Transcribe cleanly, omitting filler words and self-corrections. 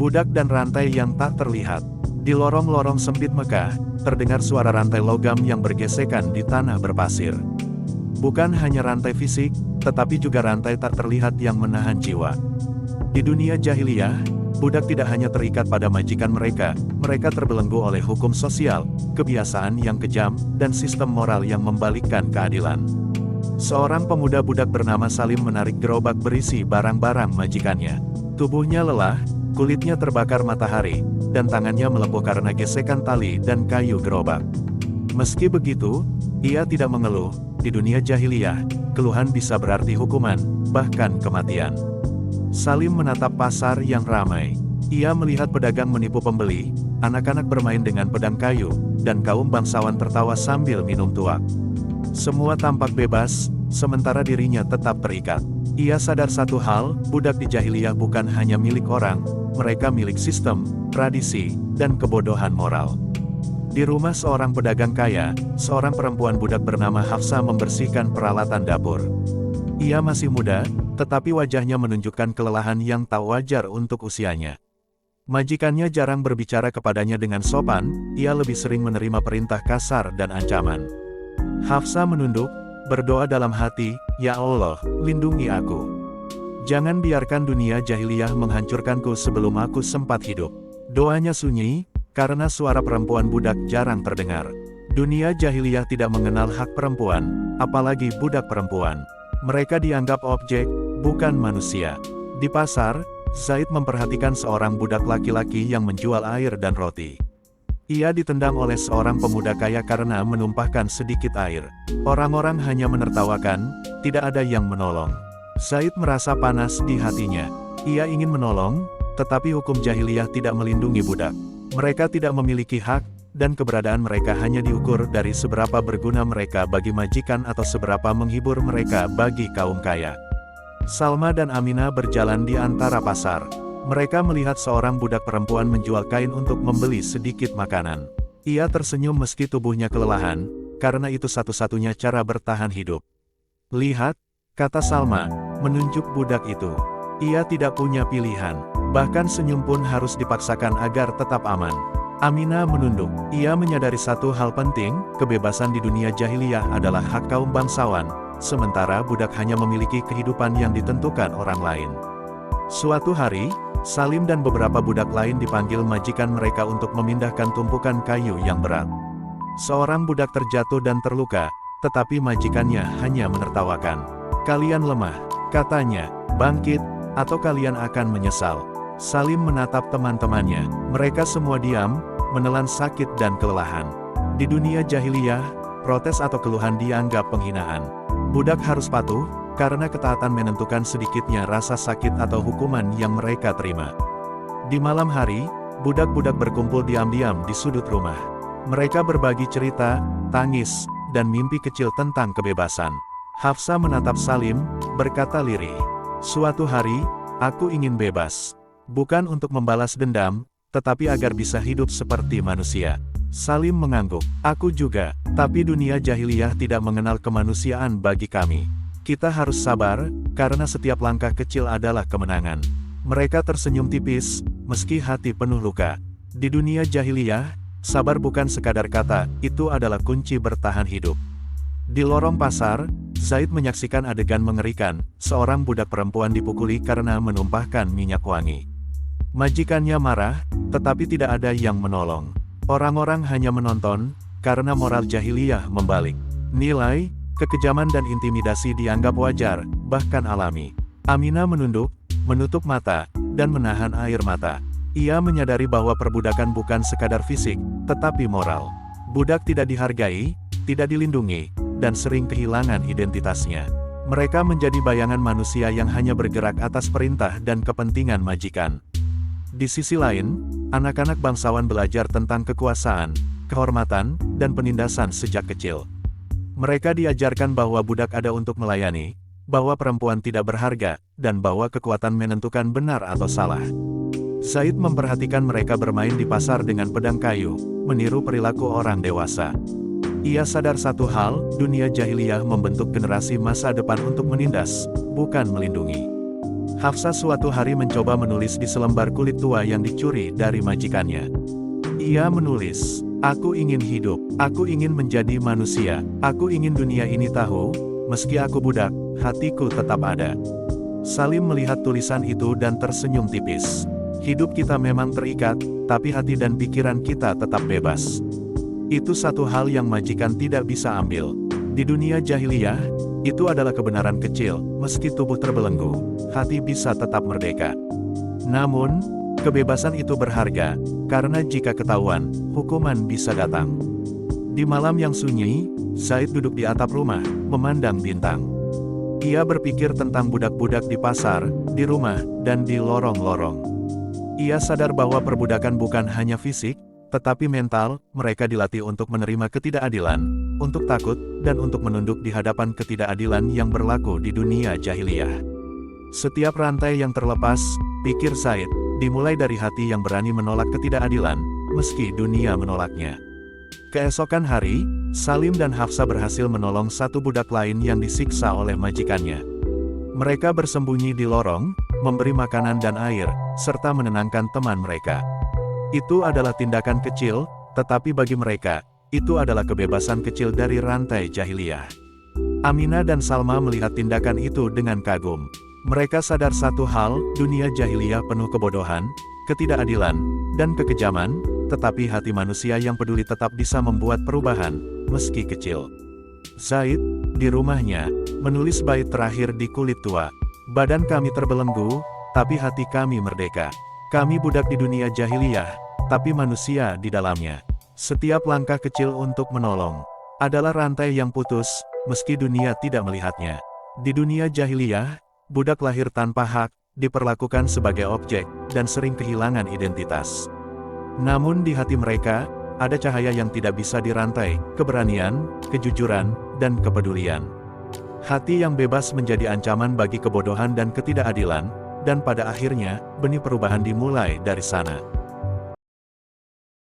Budak dan rantai yang tak terlihat. Di lorong-lorong sempit Mekah, terdengar suara rantai logam yang bergesekan di tanah berpasir. Bukan hanya rantai fisik, tetapi juga rantai tak terlihat yang menahan jiwa. Di dunia jahiliyah, budak tidak hanya terikat pada majikan mereka terbelenggu oleh hukum sosial, kebiasaan yang kejam, dan sistem moral yang membalikkan keadilan. Seorang pemuda budak bernama Salim menarik gerobak berisi barang-barang majikannya. Tubuhnya lelah, kulitnya terbakar matahari, dan tangannya melepuh karena gesekan tali dan kayu gerobak. Meski begitu, ia tidak mengeluh. Di dunia jahiliyah, keluhan bisa berarti hukuman, bahkan kematian. Salim menatap pasar yang ramai. Ia melihat pedagang menipu pembeli, anak-anak bermain dengan pedang kayu, dan kaum bangsawan tertawa sambil minum tuak. Semua tampak bebas, sementara dirinya tetap terikat. Ia sadar satu hal, budak di jahiliyah bukan hanya milik orang, mereka milik sistem, tradisi, dan kebodohan moral. Di rumah seorang pedagang kaya, seorang perempuan budak bernama Hafsa membersihkan peralatan dapur. Ia masih muda, tetapi wajahnya menunjukkan kelelahan yang tak wajar untuk usianya. Majikannya jarang berbicara kepadanya dengan sopan, ia lebih sering menerima perintah kasar dan ancaman. Hafsa menunduk, berdoa dalam hati, "Ya Allah, lindungi aku. Jangan biarkan dunia jahiliyah menghancurkanku sebelum aku sempat hidup." Doanya sunyi, karena suara perempuan budak jarang terdengar. Dunia jahiliyah tidak mengenal hak perempuan, apalagi budak perempuan. Mereka dianggap objek, bukan manusia. Di pasar, Zaid memperhatikan seorang budak laki-laki yang menjual air dan roti. Ia ditendang oleh seorang pemuda kaya karena menumpahkan sedikit air. Orang-orang hanya menertawakan, tidak ada yang menolong. Zaid merasa panas di hatinya. Ia ingin menolong, tetapi hukum jahiliyah tidak melindungi budak. Mereka tidak memiliki hak, dan keberadaan mereka hanya diukur dari seberapa berguna mereka bagi majikan atau seberapa menghibur mereka bagi kaum kaya. Salma dan Aminah berjalan di antara pasar. Mereka melihat seorang budak perempuan menjual kain untuk membeli sedikit makanan. Ia tersenyum meski tubuhnya kelelahan, karena itu satu-satunya cara bertahan hidup. "Lihat," kata Salma, menunjuk budak itu. Ia tidak punya pilihan, bahkan senyum pun harus dipaksakan agar tetap aman. Aminah menunduk. Ia menyadari satu hal penting, kebebasan di dunia jahiliyah adalah hak kaum bangsawan, sementara budak hanya memiliki kehidupan yang ditentukan orang lain. Suatu hari, Salim dan beberapa budak lain dipanggil majikan mereka untuk memindahkan tumpukan kayu yang berat. Seorang budak terjatuh dan terluka, tetapi majikannya hanya menertawakan. "Kalian lemah," katanya, "bangkit, atau kalian akan menyesal." Salim menatap teman-temannya. Mereka semua diam, menelan sakit dan kelelahan. Di dunia jahiliyah, protes atau keluhan dianggap penghinaan. Budak harus patuh, karena ketaatan menentukan sedikitnya rasa sakit atau hukuman yang mereka terima. Di malam hari, budak-budak berkumpul diam-diam di sudut rumah. Mereka berbagi cerita, tangis, dan mimpi kecil tentang kebebasan. Hafsa menatap Salim, berkata lirih, "Suatu hari, aku ingin bebas. Bukan untuk membalas dendam, tetapi agar bisa hidup seperti manusia." Salim mengangguk, "Aku juga, tapi dunia jahiliyah tidak mengenal kemanusiaan bagi kami. Kita harus sabar, karena setiap langkah kecil adalah kemenangan." Mereka tersenyum tipis, meski hati penuh luka. Di dunia jahiliyah, sabar bukan sekadar kata, itu adalah kunci bertahan hidup. Di lorong pasar, Zaid menyaksikan adegan mengerikan, seorang budak perempuan dipukuli karena menumpahkan minyak wangi. Majikannya marah, tetapi tidak ada yang menolong. Orang-orang hanya menonton, karena moral jahiliyah membalik. Nilai, kekejaman dan intimidasi dianggap wajar, bahkan alami. Aminah menunduk, menutup mata, dan menahan air mata. Ia menyadari bahwa perbudakan bukan sekadar fisik, tetapi moral. Budak tidak dihargai, tidak dilindungi, dan sering kehilangan identitasnya. Mereka menjadi bayangan manusia yang hanya bergerak atas perintah dan kepentingan majikan. Di sisi lain, anak-anak bangsawan belajar tentang kekuasaan, kehormatan, dan penindasan sejak kecil. Mereka diajarkan bahwa budak ada untuk melayani, bahwa perempuan tidak berharga, dan bahwa kekuatan menentukan benar atau salah. Zaid memperhatikan mereka bermain di pasar dengan pedang kayu, meniru perilaku orang dewasa. Ia sadar satu hal, dunia jahiliyah membentuk generasi masa depan untuk menindas, bukan melindungi. Hafsa suatu hari mencoba menulis di selembar kulit tua yang dicuri dari majikannya. Ia menulis, "Aku ingin hidup, aku ingin menjadi manusia, aku ingin dunia ini tahu, meski aku budak, hatiku tetap ada." Salim melihat tulisan itu dan tersenyum tipis. Hidup kita memang terikat, tapi hati dan pikiran kita tetap bebas. Itu satu hal yang majikan tidak bisa ambil. Di dunia jahiliyah, itu adalah kebenaran kecil, meski tubuh terbelenggu, hati bisa tetap merdeka. Namun, kebebasan itu berharga, karena jika ketahuan, hukuman bisa datang. Di malam yang sunyi, Zaid duduk di atap rumah, memandang bintang. Ia berpikir tentang budak-budak di pasar, di rumah, dan di lorong-lorong. Ia sadar bahwa perbudakan bukan hanya fisik, tetapi mental. Mereka dilatih untuk menerima ketidakadilan, untuk takut, dan untuk menunduk di hadapan ketidakadilan yang berlaku di dunia jahiliyah. Setiap rantai yang terlepas, pikir Zaid, dimulai dari hati yang berani menolak ketidakadilan, meski dunia menolaknya. Keesokan hari, Salim dan Hafsa berhasil menolong satu budak lain yang disiksa oleh majikannya. Mereka bersembunyi di lorong, memberi makanan dan air, serta menenangkan teman mereka. Itu adalah tindakan kecil, tetapi bagi mereka, itu adalah kebebasan kecil dari rantai jahiliyah. Aminah dan Salma melihat tindakan itu dengan kagum. Mereka sadar satu hal, dunia jahiliyah penuh kebodohan, ketidakadilan, dan kekejaman, tetapi hati manusia yang peduli tetap bisa membuat perubahan, meski kecil. Zaid, di rumahnya, menulis bait terakhir di kulit tua. "Badan kami terbelenggu, tapi hati kami merdeka. Kami budak di dunia jahiliyah, tapi manusia di dalamnya. Setiap langkah kecil untuk menolong adalah rantai yang putus, meski dunia tidak melihatnya." Di dunia jahiliyah, budak lahir tanpa hak, diperlakukan sebagai objek, dan sering kehilangan identitas. Namun di hati mereka, ada cahaya yang tidak bisa dirantai, keberanian, kejujuran, dan kepedulian. Hati yang bebas menjadi ancaman bagi kebodohan dan ketidakadilan, dan pada akhirnya, benih perubahan dimulai dari sana.